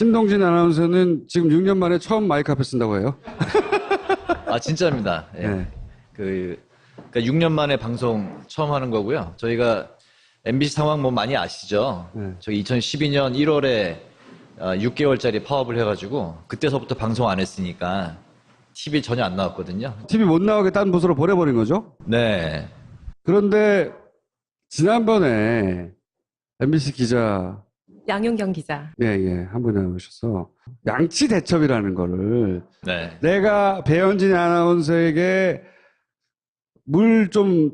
신동진 아나운서는 지금 6년 만에 처음 마이크 앞에 쓴다고 해요. 아, 진짜입니다. 예. 네. 그러니까 6년 만에 방송 처음 하는 거고요. 저희가 MBC 상황 뭐 많이 아시죠? 네. 저희 2012년 1월에 6개월짜리 파업을 해가지고 그때서부터 방송 안 했으니까 TV 전혀 안 나왔거든요. TV 못 나오게 딴 부서로 보내버린 거죠. 네. 그런데 지난번에 MBC 기자 양윤경 기자. 한 분이 나오셔서 양치 대첩이라는 거를 네. 내가 배현진 아나운서에게 물 좀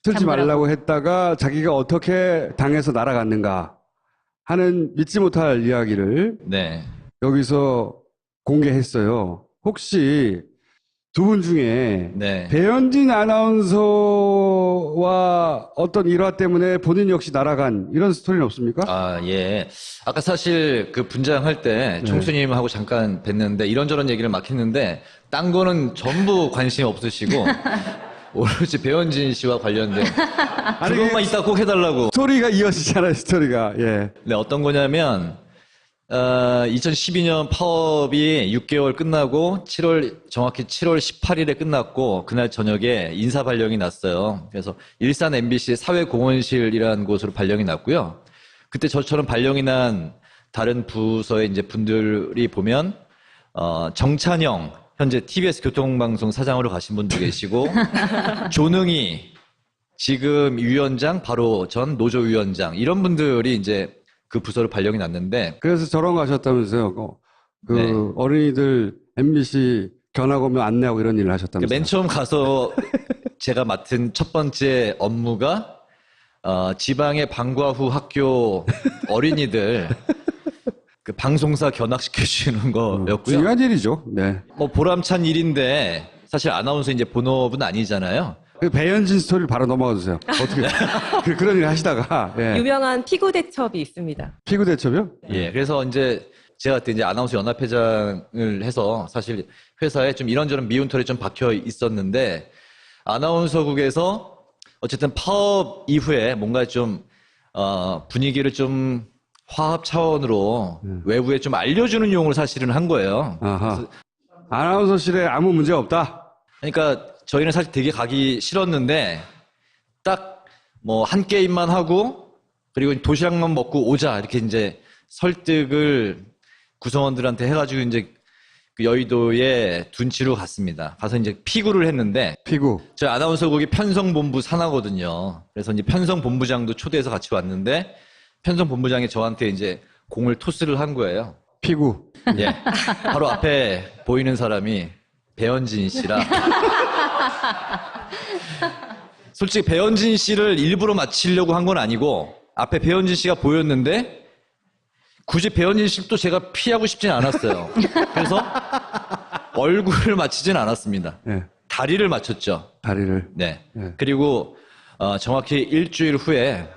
틀지 잠그라고. 말라고 했다가 자기가 어떻게 당해서 날아갔는가 하는 믿지 못할 이야기를 네. 여기서 공개했어요. 혹시 두 분 중에 네. 배현진 아나운서와 어떤 일화 때문에 본인 역시 날아간 이런 스토리는 없습니까? 아, 예. 아까 사실 그 분장할 때 네. 총수님하고 잠깐 뵀는데 이런저런 얘기를 막 했는데 딴 거는 전부 관심 없으시고 오로지 배현진 씨와 관련된 그것만 이따 꼭 해달라고. 스토리가 이어지잖아요, 스토리가. 예. 네, 어떤 거냐면 2012년 파업이 6개월 끝나고 정확히 7월 18일에 끝났고 그날 저녁에 인사 발령이 났어요. 그래서 일산 MBC 사회공헌실이라는 곳으로 발령이 났고요. 그때 저처럼 발령이 난 다른 부서의 이제 분들이 보면 정찬영 현재 TBS 교통방송 사장으로 가신 분도 계시고 조능희 지금 위원장 바로 전 노조위원장 이런 분들이 이제 그 부서로 발령이 났는데 그래서 저런 거 하셨다면서요. 네. 어린이들 MBC 견학 오면 안내하고 이런 일을 하셨다면서요. 맨 처음 가서 제가 맡은 첫 번째 업무가 지방의 방과 후 학교 어린이들 그 방송사 견학시켜주는 거였고요. 중요한 일이죠. 네. 뭐 보람찬 일인데 사실 아나운서 이제 본업은 아니잖아요. 그 배현진 스토리를 바로 넘어가 주세요. 어떻게 그런 일 하시다가 예. 유명한 피구 대첩이 있습니다. 피구 대첩이요? 예, 그래서 이제 제가 그때 이제 아나운서 연합회장을 해서 사실 회사에 좀 이런저런 미운 털이 좀 박혀 있었는데 아나운서국에서 어쨌든 파업 이후에 뭔가 좀 분위기를 좀 화합 차원으로 외부에 좀 알려주는 용으로 사실은 한 거예요. 아하. 아나운서실에 아무 문제 없다. 그러니까 저희는 사실 되게 가기 싫었는데 딱 뭐 한 게임만 하고 그리고 도시락만 먹고 오자 이렇게 이제 설득을 구성원들한테 해가지고 이제 그 여의도에 둔치로 갔습니다. 가서 이제 피구를 했는데 피구. 저희 아나운서국이 편성본부 산하거든요. 그래서 이제 편성본부장도 초대해서 같이 왔는데 편성본부장이 저한테 이제 공을 토스를 한 거예요. 피구. 예. 바로 앞에 보이는 사람이 배현진 씨라. 솔직히 배현진 씨를 일부러 맞히려고 한 건 아니고 앞에 배현진 씨가 보였는데 굳이 배현진 씨도 제가 피하고 싶진 않았어요. 그래서 얼굴을 맞히진 않았습니다. 예. 다리를 맞췄죠. 다리를. 네. 예. 그리고 정확히 일주일 후에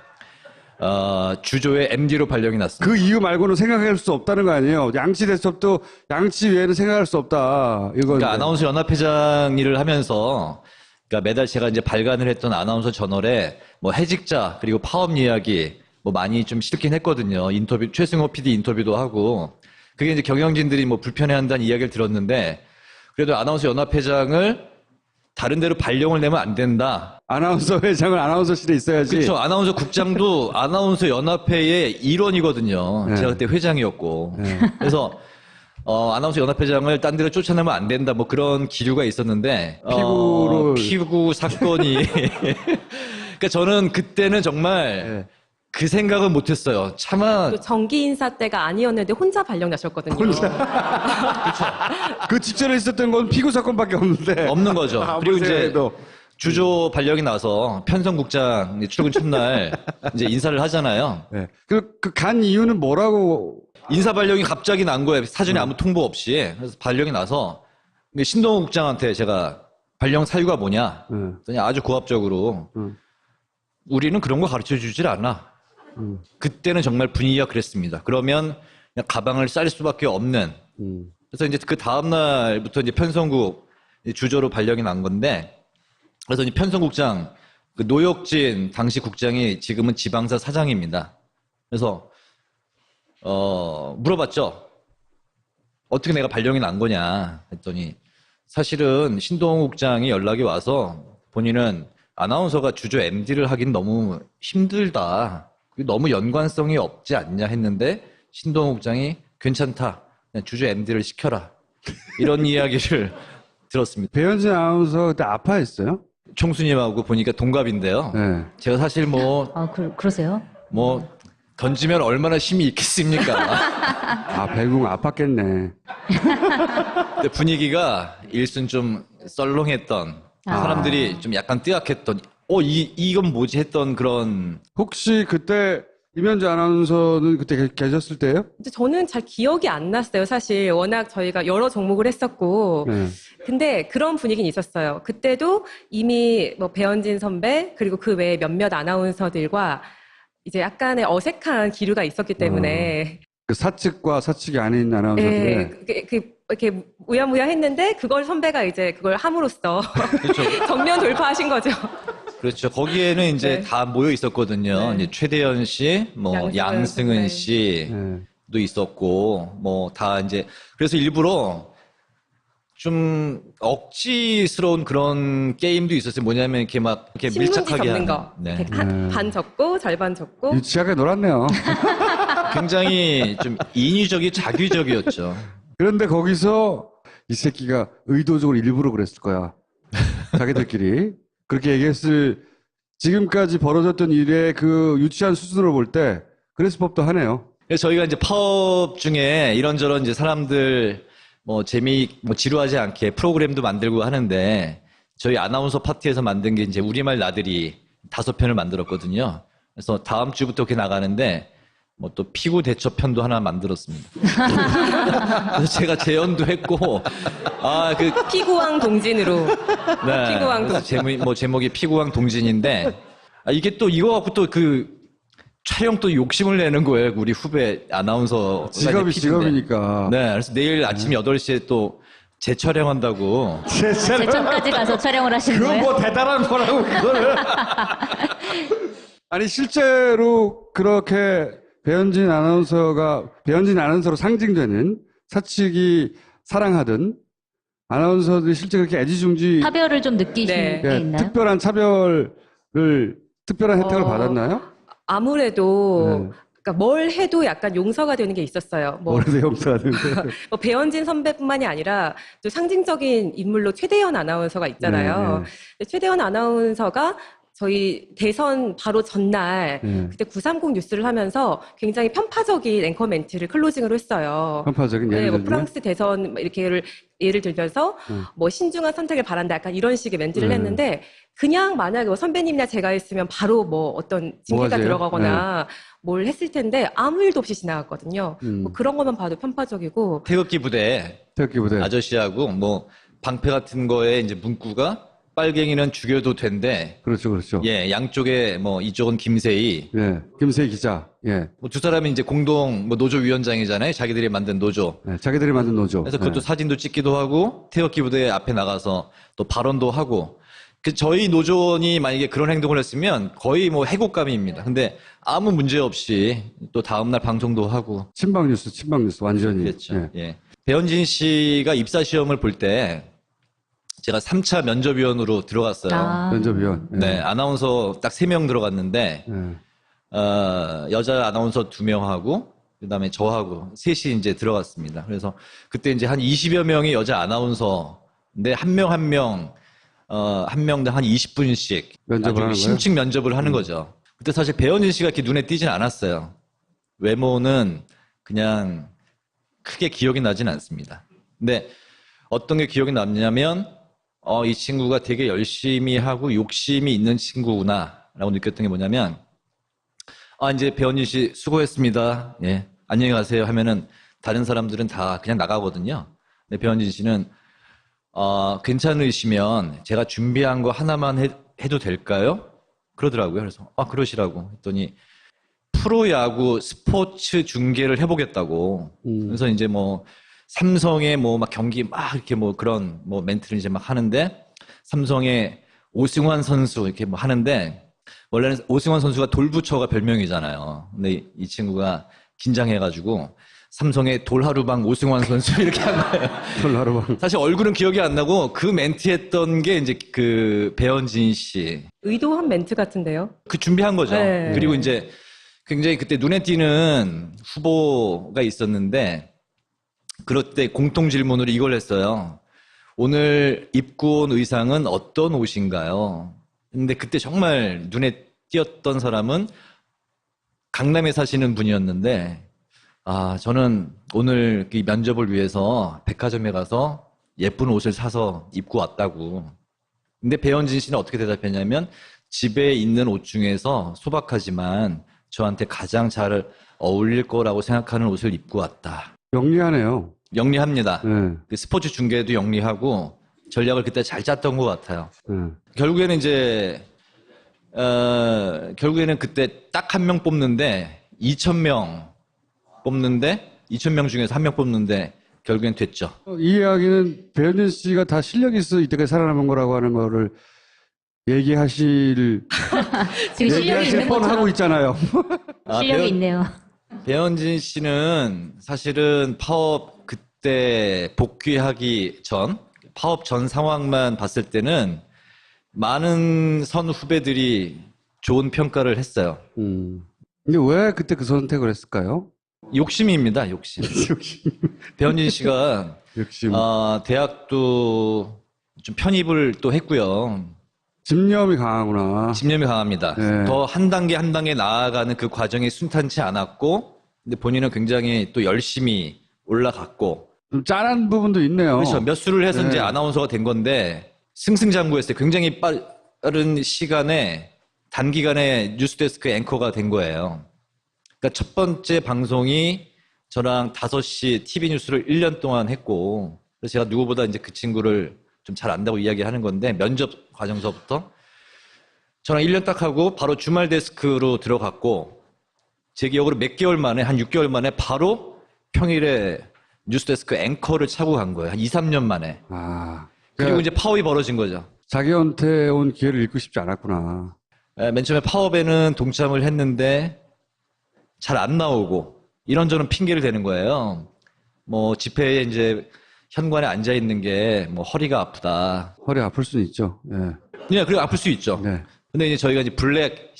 주조의 MD로 발령이 났습니다. 그 이유 말고는 생각할 수 없다는 거 아니에요. 양치 대첩도 양치 외에는 생각할 수 없다. 이거. 그러니까 아나운서 연합회장 일을 하면서 그러니까 매달 제가 이제 발간을 했던 아나운서 저널에 뭐 해직자 그리고 파업 이야기 뭐 많이 좀 실긴 했거든요. 인터뷰 최승호 PD 인터뷰도 하고 그게 이제 경영진들이 뭐 불편해한다는 이야기를 들었는데 그래도 아나운서 연합회장을 다른 데로 발령을 내면 안 된다. 아나운서 회장은 아나운서실에 있어야지. 그렇죠. 아나운서 국장도 아나운서 연합회의 일원이거든요. 네. 제가 그때 회장이었고. 네. 그래서 아나운서 연합회장을 딴 데로 쫓아내면 안 된다. 뭐 그런 기류가 있었는데 피구 사건이 그러니까 저는 그때는 정말 네. 그 생각은 못했어요. 차마 그 정기 인사 때가 아니었는데 혼자 발령 나셨거든요. 그 직전에 있었던 건 피구 사건밖에 없는데. 없는 거죠. 그리고 이제 아무래도. 주조 발령이 나서 편성국장 출근 첫날 이제 인사를 하잖아요. 네. 간 이유는 뭐라고? 인사 발령이 갑자기 난 거예요. 사전에 아무 통보 없이. 그래서 발령이 나서 신동호 국장한테 제가 발령 사유가 뭐냐? 그랬더니 아주 고압적으로 우리는 그런 거 가르쳐 주질 않아. 그때는 정말 분위기가 그랬습니다. 그러면 그냥 가방을 쌀 수밖에 없는. 그래서 이제 그 다음 날부터 이제 편성국 주조로 발령이 난 건데 그래서 이제 편성국장 그 노혁진 당시 국장이 지금은 지방사 사장입니다. 그래서 물어봤죠. 어떻게 내가 발령이 난 거냐 했더니 사실은 신동욱 국장이 연락이 와서 본인은 아나운서가 주조 MD를 하긴 너무 힘들다. 너무 연관성이 없지 않냐 했는데 신동욱 국장이 괜찮다. 그냥 주조 MD를 시켜라. 이런 이야기를 들었습니다. 배현진 아나운서 그때 아파했어요? 총수님하고 보니까 동갑인데요. 네. 제가 사실 그러세요? 던지면 얼마나 힘이 있겠습니까? 배궁 아팠겠네. 근데 분위기가 일순 좀 썰렁했던 사람들이 좀 약간 뜨악했던 이건 뭐지 했던 그런. 혹시 그때 임현주 아나운서는 그때 계셨을 때예요? 근데 저는 잘 기억이 안 났어요. 사실 워낙 저희가 여러 종목을 했었고. 네. 근데 그런 분위기는 있었어요. 그때도 이미 뭐 배현진 선배 그리고 그 외에 몇몇 아나운서들과 이제 약간의 어색한 기류가 있었기 때문에 그 사측과 사측이 아닌 아나운서들의 이렇게 우야무야 했는데 그걸 선배가 이제 그걸 함으로써 그렇죠. 정면 돌파하신 거죠. 그렇죠. 거기에는 이제 네. 다 모여 있었거든요. 네. 이제 최대현 씨, 양승은 네. 씨도 있었고, 다 이제, 그래서 일부러 좀 억지스러운 그런 게임도 있었어요. 뭐냐면 이렇게 이렇게 신문지 밀착하게 접는 하는. 거. 네. 이렇게 반 접고 절반 접고. 유치하게 놀았네요. 굉장히 좀 인위적이 자규적이었죠. 그런데 거기서 이 새끼가 의도적으로 일부러 그랬을 거야. 자기들끼리. 그렇게 얘기했을, 지금까지 벌어졌던 일의 그 유치한 수준으로 볼 때 그랬을 법도 하네요. 그래서 저희가 이제 파업 중에 이런저런 이제 사람들 지루하지 않게 프로그램도 만들고 하는데 저희 아나운서 파티에서 만든 게 이제 우리말 나들이 5편을 만들었거든요. 그래서 다음 주부터 그렇게 나가는데 또 피구 대처 편도 하나 만들었습니다. 그래서 제가 재연도 했고 피구왕 동진으로. 네. 피구왕 그래서 제목이 피구왕 동진인데 이게 또 이거 갖고 또 촬영 또 욕심을 내는 거예요. 우리 후배 아나운서. 직업이니까. 네. 그래서 내일 아침 8시에 또 재촬영한다고. 제천까지 가서 촬영을 하시는 그건 거예요? 대단한 거라고, 그거를. 아니, 실제로 그렇게 배현진 아나운서로 상징되는 사측이 사랑하던 아나운서들이 실제 그렇게 애지중지 차별을 좀 느끼신 네. 게 있나요? 특별한 혜택을 받았나요? 아무래도 그러니까 뭘 해도 약간 용서가 되는 게 있었어요. 오래돼 용서가 되는데. 배현진 선배뿐만이 아니라 또 상징적인 인물로 최대현 아나운서가 있잖아요. 근데 최대현 아나운서가 저희 대선 바로 전날 그때 930 뉴스를 하면서 굉장히 편파적인 앵커 멘트를 클로징으로 했어요. 편파적인 예를 들면? 프랑스 대선 이렇게 예를 들면서 신중한 선택을 바란다 약간 이런 식의 멘트를 했는데 그냥 만약에 선배님이나 제가 했으면 바로 어떤 징계가 뭐가세요? 들어가거나 뭘 했을 텐데 아무 일도 없이 지나갔거든요. 그런 것만 봐도 편파적이고. 태극기 부대 아저씨하고 방패 같은 거에 이제 문구가 빨갱이는 죽여도 된대. 그렇죠. 예, 양쪽에 이쪽은 김세희. 예, 김세희 기자. 예. 두 사람이 이제 공동 노조 위원장이잖아요. 자기들이 만든 노조. 네, 자기들이 만든 노조. 그래서 그것도 사진도 찍기도 하고 태극기 부대 앞에 나가서 또 발언도 하고. 저희 노조원이 만약에 그런 행동을 했으면 거의 해곡감입니다. 근데 아무 문제 없이 또 다음날 방송도 하고. 친박 뉴스 완전히. 그렇죠. 예. 배현진 씨가 입사 시험을 볼 때 제가 3차 면접위원으로 들어갔어요. 면접위원. 네, 아나운서 딱 3명 들어갔는데 여자 아나운서 2명하고 그다음에 저하고 셋이 이제 들어갔습니다. 그래서 그때 이제 한 20여 명의 여자 아나운서인데 한 명 한 명당 한 20분씩 면접을 하는 거예요? 심층 면접을 하는 거죠. 그때 사실 배현진 씨가 이렇게 눈에 띄진 않았어요. 외모는 그냥 크게 기억이 나진 않습니다. 근데 어떤 게 기억이 남냐면 이 친구가 되게 열심히 하고 욕심이 있는 친구구나라고 느꼈던 게 뭐냐면 이제 배현진 씨 수고했습니다. 예, 안녕히 가세요 하면은 다른 사람들은 다 그냥 나가거든요. 근데 배현진 씨는 괜찮으시면 제가 준비한 거 하나만 해도 될까요? 그러더라고요. 그래서 그러시라고 했더니 프로야구 스포츠 중계를 해보겠다고. 그래서 이제 삼성의 막 경기 이렇게 그런 멘트를 이제 막 하는데 삼성의 오승환 선수 이렇게 하는데 원래는 오승환 선수가 돌부처가 별명이잖아요. 근데 이 친구가 긴장해가지고 삼성의 돌하루방 오승환 선수 이렇게 한 거예요. 털하루방. 사실 얼굴은 기억이 안 나고 그 멘트 했던 게 이제 그 배현진 씨. 의도한 멘트 같은데요. 그 준비한 거죠. 네. 그리고 이제 굉장히 그때 눈에 띄는 후보가 있었는데 그럴 때 공통 질문으로 이걸 했어요. 오늘 입고 온 의상은 어떤 옷인가요? 근데 그때 정말 눈에 띄었던 사람은 강남에 사시는 분이었는데 저는 오늘 이 면접을 위해서 백화점에 가서 예쁜 옷을 사서 입고 왔다고. 근데 배현진 씨는 어떻게 대답했냐면 집에 있는 옷 중에서 소박하지만 저한테 가장 잘 어울릴 거라고 생각하는 옷을 입고 왔다. 영리하네요. 영리합니다. 네. 그 스포츠 중계도 영리하고 전략을 그때 잘 짰던 것 같아요. 네. 결국에는 이제 결국에는 그때 딱 한 명 뽑는데 2,000명 뽑는데 2,000명 중에서 한 명 뽑는데 결국엔 됐죠. 이 이야기는 배현진 씨가 다 실력이 있어 이때까지 살아남은 거라고 하는 거를 얘기하실 지금 실력이 있는 뻔하고 것처럼 있잖아요. 실력이 있네요. 배현진 씨는 사실은 파업 그때 복귀하기 전 파업 전 상황만 봤을 때는 많은 선 후배들이 좋은 평가를 했어요. 근데 왜 그때 그 선택을 했을까요? 욕심입니다, 욕심. 배현진 씨가 욕심. 대학도 좀 편입을 또 했고요. 집념이 강하구나. 집념이 강합니다. 네. 더 한 단계 한 단계 나아가는 그 과정이 순탄치 않았고, 근데 본인은 굉장히 또 열심히 올라갔고, 좀 짠한 부분도 있네요. 그렇죠. 몇 수를 해서 네. 이제 아나운서가 된 건데, 승승장구했어요. 굉장히 빠른 시간에, 단기간에 뉴스데스크 앵커가 된 거예요. 그러니까 첫 번째 방송이 저랑 5시 TV 뉴스를 1년 동안 했고, 그래서 제가 누구보다 이제 그 친구를 좀 잘 안다고 이야기하는 건데, 면접 과정서부터 저랑 1년 딱 하고 바로 주말 데스크로 들어갔고, 제 기억으로 몇 개월 만에, 한 6개월 만에 바로 평일에 뉴스데스크 앵커를 차고 간 거예요. 한 2, 3년 만에. 그리고 그러니까 이제 파업이 벌어진 거죠. 자기한테 온 기회를 잃고 싶지 않았구나. 맨 처음에 파업에는 동참을 했는데 잘 안 나오고 이런저런 핑계를 대는 거예요. 뭐 집회에 이제 현관에 앉아 있는 게 뭐 허리가 아프다. 허리 아플 수는 있죠. 예. 그냥 그리고 아플 수 있죠. 네. 근데 이제 저희가 이제 블랙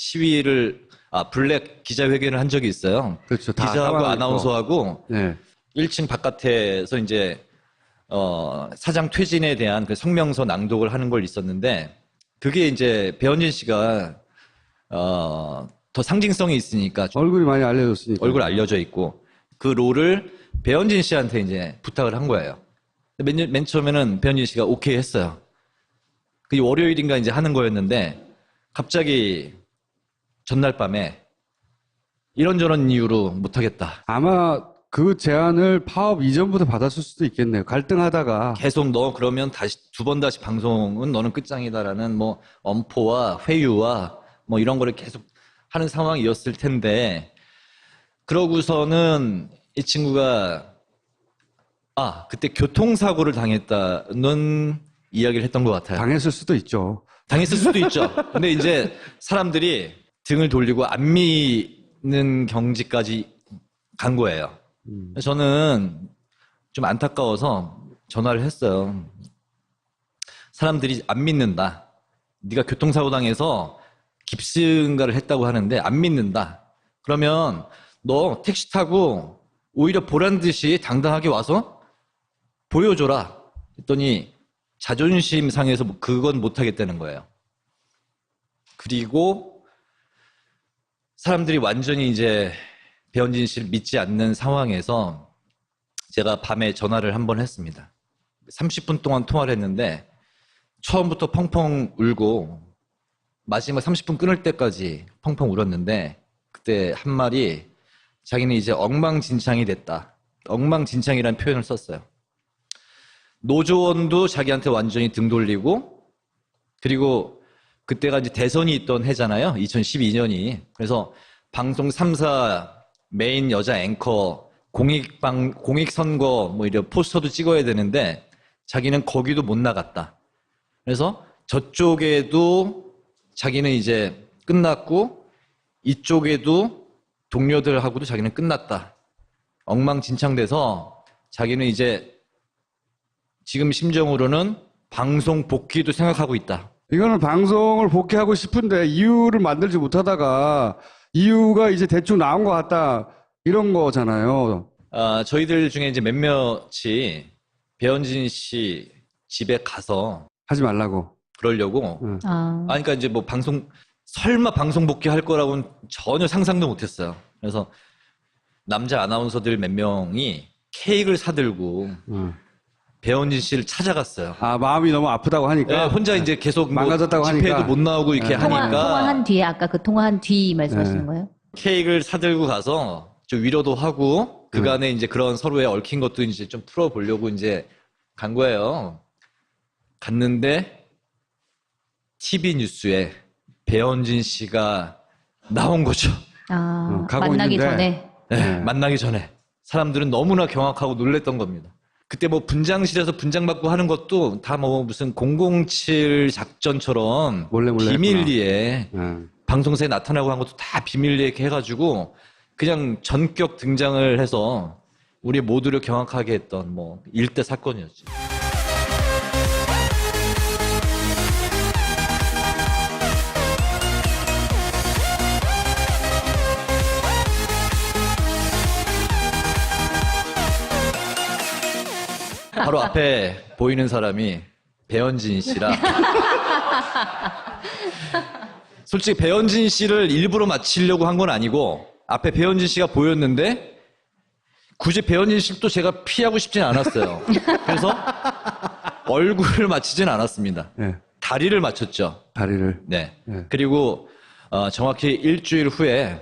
기자회견을 한 적이 있어요. 그렇죠. 다 기자하고 까만하고 아나운서하고 네. 1층 바깥에서 이제 사장 퇴진에 대한 그 성명서 낭독을 하는 걸 있었는데 그게 이제 배현진 씨가 더 상징성이 있으니까 얼굴이 많이 알려졌으니까. 얼굴 알려져 있고 그 롤을 배현진 씨한테 이제 부탁을 한 거예요. 맨 처음에는 배현진 씨가 오케이 했어요. 그게 월요일인가 이제 하는 거였는데 갑자기 전날 밤에 이런저런 이유로 못 하겠다. 아마 그 제안을 파업 이전부터 받았을 수도 있겠네요. 갈등하다가. 계속 너 그러면 다시 2번 다시 방송은 너는 끝장이다라는 뭐 엄포와 회유와 뭐 이런 거를 계속 하는 상황이었을 텐데 그러고서는 이 친구가 그때 교통사고를 당했다는 이야기를 했던 것 같아요. 당했을 수도 있죠. 당했을 수도 있죠. 근데 이제 사람들이 등을 돌리고 안 믿는 경지까지 간 거예요. 저는 좀 안타까워서 전화를 했어요. 사람들이 안 믿는다. 네가 교통사고 당해서 깁스인가를 했다고 하는데 안 믿는다. 그러면 너 택시 타고 오히려 보란 듯이 당당하게 와서 보여줘라. 했더니 자존심 상해서 그건 못 하겠다는 거예요. 그리고 사람들이 완전히 이제 배현진 씨를 믿지 않는 상황에서 제가 밤에 전화를 한 번 했습니다. 30분 동안 통화를 했는데 처음부터 펑펑 울고 마지막 30분 끊을 때까지 펑펑 울었는데 그때 한 말이 자기는 이제 엉망진창이 됐다. 엉망진창이라는 표현을 썼어요. 노조원도 자기한테 완전히 등 돌리고 그리고 그때가 이제 대선이 있던 해잖아요. 2012년이. 그래서 방송 3사 메인 여자 앵커 공익선거 뭐 이런 포스터도 찍어야 되는데 자기는 거기도 못 나갔다. 그래서 저쪽에도 자기는 이제 끝났고 이쪽에도 동료들하고도 자기는 끝났다. 엉망진창돼서 자기는 이제 지금 심정으로는 방송 복귀도 생각하고 있다. 이거는 방송을 복귀하고 싶은데 이유를 만들지 못하다가 이유가 이제 대충 나온 것 같다. 이런 거잖아요. 저희들 중에 이제 몇몇이 배현진 씨 집에 가서 하지 말라고. 그러려고. 아, 그러니까 이제 뭐 설마 방송 복귀할 거라고는 전혀 상상도 못했어요. 그래서 남자 아나운서들 몇 명이 케이크를 사들고 배현진 씨를 찾아갔어요. 마음이 너무 아프다고 하니까. 네, 혼자 이제 계속 뭐 망가졌다고 집회도 하니까. 못 나오고 이렇게 하니까 통화한 뒤에 아까 그 통화한 뒤 말씀하시는 네. 거예요? 케이크를 사들고 가서 좀 위로도 하고 그간에 이제 그런 서로의 얽힌 것도 이제 좀 풀어보려고 이제 간 거예요. 갔는데 TV 뉴스에 배현진 씨가 나온 거죠. 가고 만나기 있는데. 전에. 네, 만나기 전에 사람들은 너무나 경악하고 놀랬던 겁니다. 그때 뭐 분장실에서 분장받고 하는 것도 다 뭐 무슨 007 작전처럼 몰래 비밀리에 네. 방송사에 나타나고 한 것도 다 비밀리에 이렇게 해가지고 그냥 전격 등장을 해서 우리 모두를 경악하게 했던 뭐 일대 사건이었죠. 바로 앞에 보이는 사람이 배현진 씨라. 솔직히 배현진 씨를 일부러 맞히려고 한 건 아니고 앞에 배현진 씨가 보였는데 굳이 배현진 씨도 제가 피하고 싶진 않았어요. 그래서 얼굴을 맞히진 않았습니다. 네. 다리를 맞췄죠. 다리를. 네. 네. 그리고 정확히 일주일 후에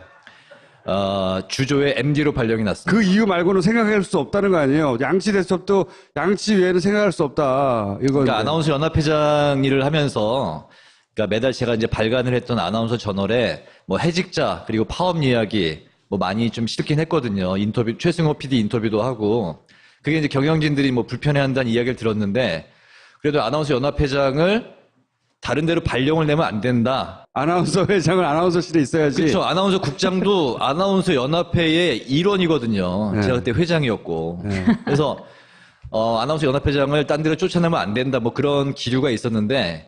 주조의 MD로 발령이 났습니다. 그 이유 말고는 생각할 수 없다는 거 아니에요. 양치 대첩도 양치 외에는 생각할 수 없다. 이거. 그러니까 아나운서 연합회장 일을 하면서 그러니까 매달 제가 이제 발간을 했던 아나운서 저널에 뭐 해직자 그리고 파업 이야기 뭐 많이 좀 실긴 했거든요. 인터뷰 최승호 PD 인터뷰도 하고 그게 이제 경영진들이 뭐 불편해한다는 이야기를 들었는데 그래도 아나운서 연합회장을 다른 데로 발령을 내면 안 된다. 아나운서 회장은 아나운서실에 있어야지. 그렇죠. 아나운서 국장도 아나운서 연합회의 일원이거든요. 네. 제가 그때 회장이었고. 네. 그래서 아나운서 연합회장을 딴 데로 쫓아내면 안 된다. 뭐 그런 기류가 있었는데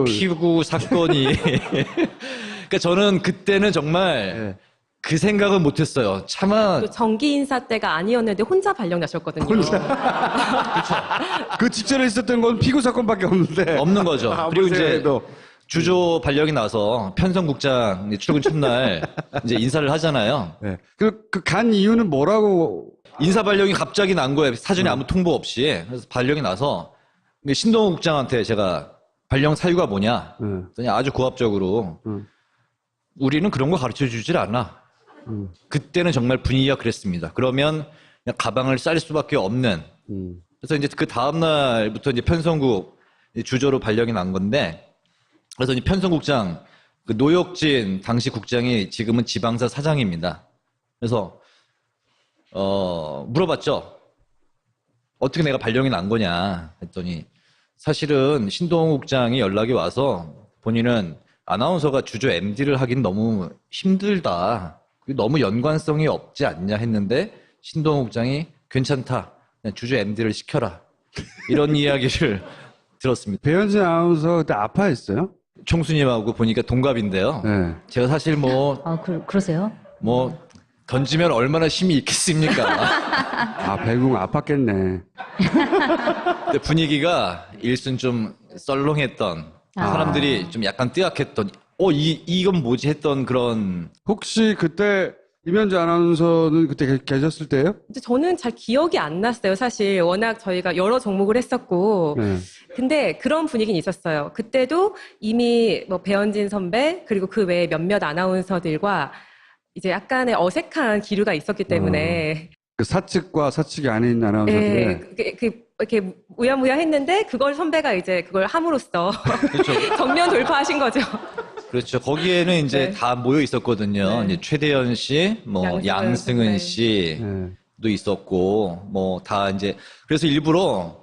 피구 사건이 그러니까 저는 그때는 정말 네. 그 생각은 못했어요. 차마 또 정기 인사 때가 아니었는데 혼자 발령 나셨거든요. 그 직전에 있었던 건 피고 사건밖에 없는데. 없는 거죠. 그리고 이제 해도. 주조 발령이 나서 편성국장 출근 첫날 이제 인사를 하잖아요. 네. 간 이유는 뭐라고? 인사 발령이 갑자기 난 거예요. 사전에 아무 통보 없이. 그래서 발령이 나서 신동호 국장한테 제가 발령 사유가 뭐냐? 그랬더니 아주 고압적으로 우리는 그런 거 가르쳐 주질 않아. 그때는 정말 분위기가 그랬습니다. 그러면 그냥 가방을 쌀 수밖에 없는. 그래서 이제 그 다음 날부터 이제 편성국 주조로 발령이 난 건데 그래서 이제 편성국장 그 노혁진 당시 국장이 지금은 지방사 사장입니다. 그래서 물어봤죠. 어떻게 내가 발령이 난 거냐 했더니 사실은 신동호 국장이 연락이 와서 본인은 아나운서가 주조 MD를 하긴 너무 힘들다. 너무 연관성이 없지 않냐 했는데 신동호 국장이 괜찮다. 그냥 주조 MD를 시켜라. 이런 이야기를 들었습니다. 배현진 아나운서 그때 아파했어요? 총수님하고 보니까 동갑인데요. 네. 제가 사실 그러세요? 던지면 얼마나 힘이 있겠습니까? 배궁 아팠겠네. 근데 분위기가 일순 좀 썰렁했던 사람들이 좀 약간 뜨악했던 이건 뭐지 했던 그런. 혹시 그때 임현주 아나운서는 그때 계셨을 때예요? 근데 저는 잘 기억이 안 났어요. 사실 워낙 저희가 여러 종목을 했었고. 네. 근데 그런 분위기는 있었어요. 그때도 이미 뭐 배현진 선배 그리고 그 외에 몇몇 아나운서들과 이제 약간의 어색한 기류가 있었기 때문에 그 사측과 사측이 아닌 아나운서들의 이렇게 우야무야 했는데 그걸 선배가 이제 그걸 함으로써 그렇죠. 정면 돌파하신 거죠. 그렇죠. 거기에는 이제 네. 다 모여 있었거든요. 네. 이제 최대현 씨, 뭐 양승은 네. 씨도 네. 있었고, 뭐 다 이제 그래서 일부러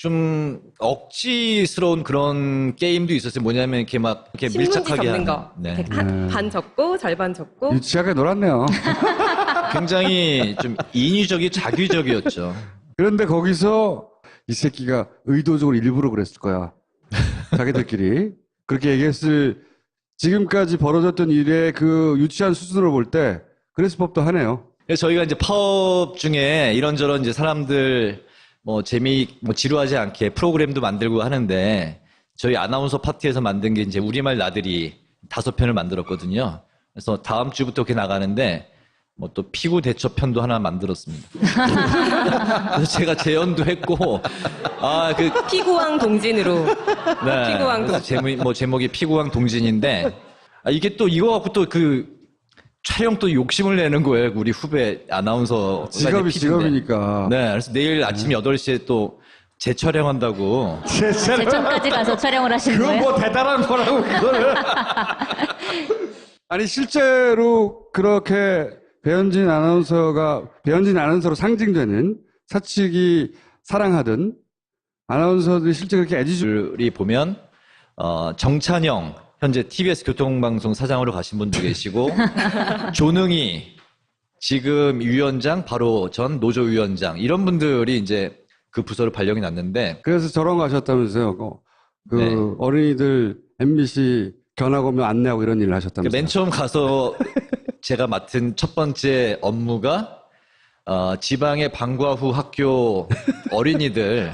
좀 억지스러운 그런 게임도 있었어요. 뭐냐면 이렇게 막 이렇게 신문지 밀착하게 접는 하는. 거. 네. 이렇게 반 접고 절반 접고. 유치하게 놀았네요. 굉장히 좀 인위적이 자규적이었죠. 그런데 거기서 이 새끼가 의도적으로 일부러 그랬을 거야. 자기들끼리. 그렇게 얘기했을, 지금까지 벌어졌던 일의 그 유치한 수준으로 볼 때 그랬을 법도 하네요. 그래서 저희가 이제 파업 중에 이런저런 이제 사람들 뭐 지루하지 않게 프로그램도 만들고 하는데 저희 아나운서 파티에서 만든 게 이제 우리말 나들이 5편을 만들었거든요. 그래서 다음 주부터 이렇게 나가는데 뭐 또 피구 대처편도 하나 만들었습니다. 그래서 제가 재연도 했고 피구왕 동진으로. 네. 피구왕 그래서 제목이 피구왕 동진인데 이게 또 이거 갖고 또 그 촬영 또 욕심을 내는 거예요. 우리 후배 아나운서. 직업이니까. 네. 그래서 내일 아침 8시에 또 재촬영한다고. 제천까지 가서 촬영을 하시는 그건 거예요? 뭐 대단한 거라고, 그거를. 아니, 실제로 그렇게 배현진 아나운서로 상징되는 사측이 사랑하던 아나운서들이 실제 그렇게 이 보면 정찬영 현재 TBS 교통방송 사장으로 가신 분도 계시고 조능희 지금 위원장 바로 전 노조위원장 이런 분들이 이제 그 부서로 발령이 났는데 그래서 저런 거 하셨다면서요. 네. 어린이들 MBC 견학 오면 안내하고 이런 일을 하셨다면서요. 맨 처음 가서 제가 맡은 첫 번째 업무가 지방의 방과 후 학교 어린이들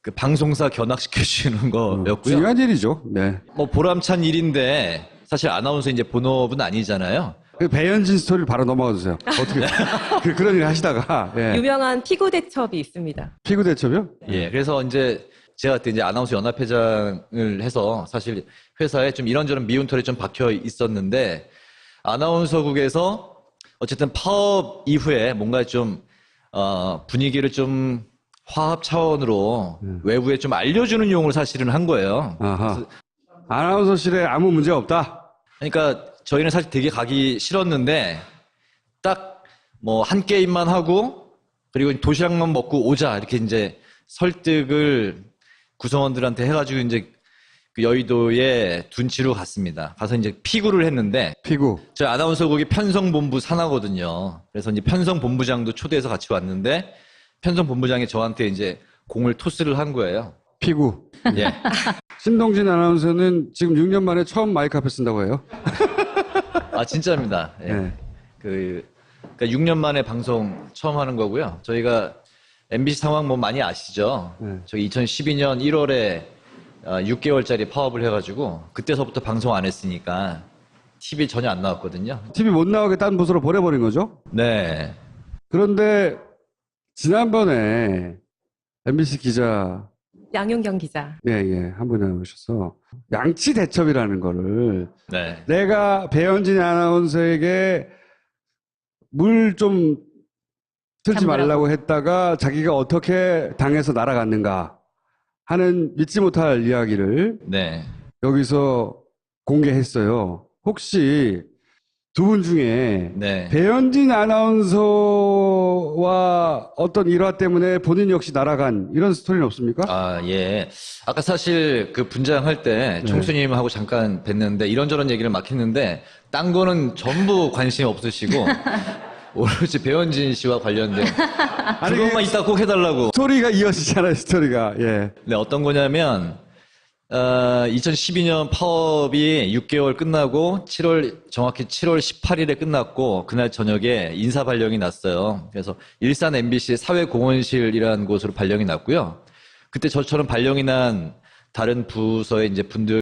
그 방송사 견학시켜주는 거였고요. 중요한 일이죠. 네. 뭐 보람찬 일인데 사실 아나운서 이제 본업은 아니잖아요. 그 배현진 스토리를 바로 넘어가 주세요. 어떻게 그런 일 하시다가 예. 유명한 피구 대첩이 있습니다. 피구 대첩이요? 예, 그래서 이제 제가 그때 이제 아나운서 연합회장을 해서 사실 회사에 좀 이런저런 미운 털이 좀 박혀 있었는데 아나운서국에서 어쨌든 파업 이후에 뭔가 좀 분위기를 좀 화합 차원으로 외부에 좀 알려주는 용으로 사실은 한 거예요. 아하. 아나운서실에 아무 문제 없다. 그러니까 저희는 사실 되게 가기 싫었는데 딱 뭐 한 게임만 하고 그리고 도시락만 먹고 오자 이렇게 이제 설득을 구성원들한테 해가지고 이제 그 여의도에 둔치로 갔습니다. 가서 이제 피구를 했는데 피구. 저희 아나운서국이 편성본부 산하거든요. 그래서 이제 편성본부장도 초대해서 같이 왔는데 편성본부장이 저한테 이제 공을 토스를 한 거예요. 피구. 예. 신동진 아나운서는 지금 6년 만에 처음 마이크 앞에 쓴다고 해요. 아 진짜입니다. 예. 네. 그러니까 6년 만에 방송 처음 하는 거고요. 저희가 MBC 상황 뭐 많이 아시죠? 네. 저희 2012년 1월에 6개월짜리 파업을 해가지고 그때서부터 방송 안 했으니까 TV 전혀 안 나왔거든요. TV 못 나오게 딴 부서로 보내버린 거죠. 네. 그런데 지난번에 MBC 기자 양용경 기자. 한 분이 나오셔서 양치 대첩이라는 거를 네. 내가 배현진 아나운서에게 물 좀 틀지 잠그라고. 말라고 했다가 자기가 어떻게 당해서 날아갔는가 하는 믿지 못할 이야기를 네. 여기서 공개했어요. 혹시 두 분 중에 네. 배현진 아나운서와 어떤 일화 때문에 본인 역시 날아간 이런 스토리는 없습니까? 아, 예. 아까 사실 그 분장할 때 총수님하고 잠깐 뵀는데 이런저런 얘기를 막 했는데 딴 거는 전부 관심이 없으시고 오로지 배현진 씨와 관련된 그것만 이따 꼭 해달라고. 스토리가 이어지잖아요, 스토리가. 예. 네, 어떤 거냐면 2012년 파업이 6개월 끝나고 정확히 7월 18일에 끝났고 그날 저녁에 인사 발령이 났어요. 그래서 일산 MBC 사회공헌실이라는 곳으로 발령이 났고요. 그때 저처럼 발령이 난 다른 부서의 이제 분들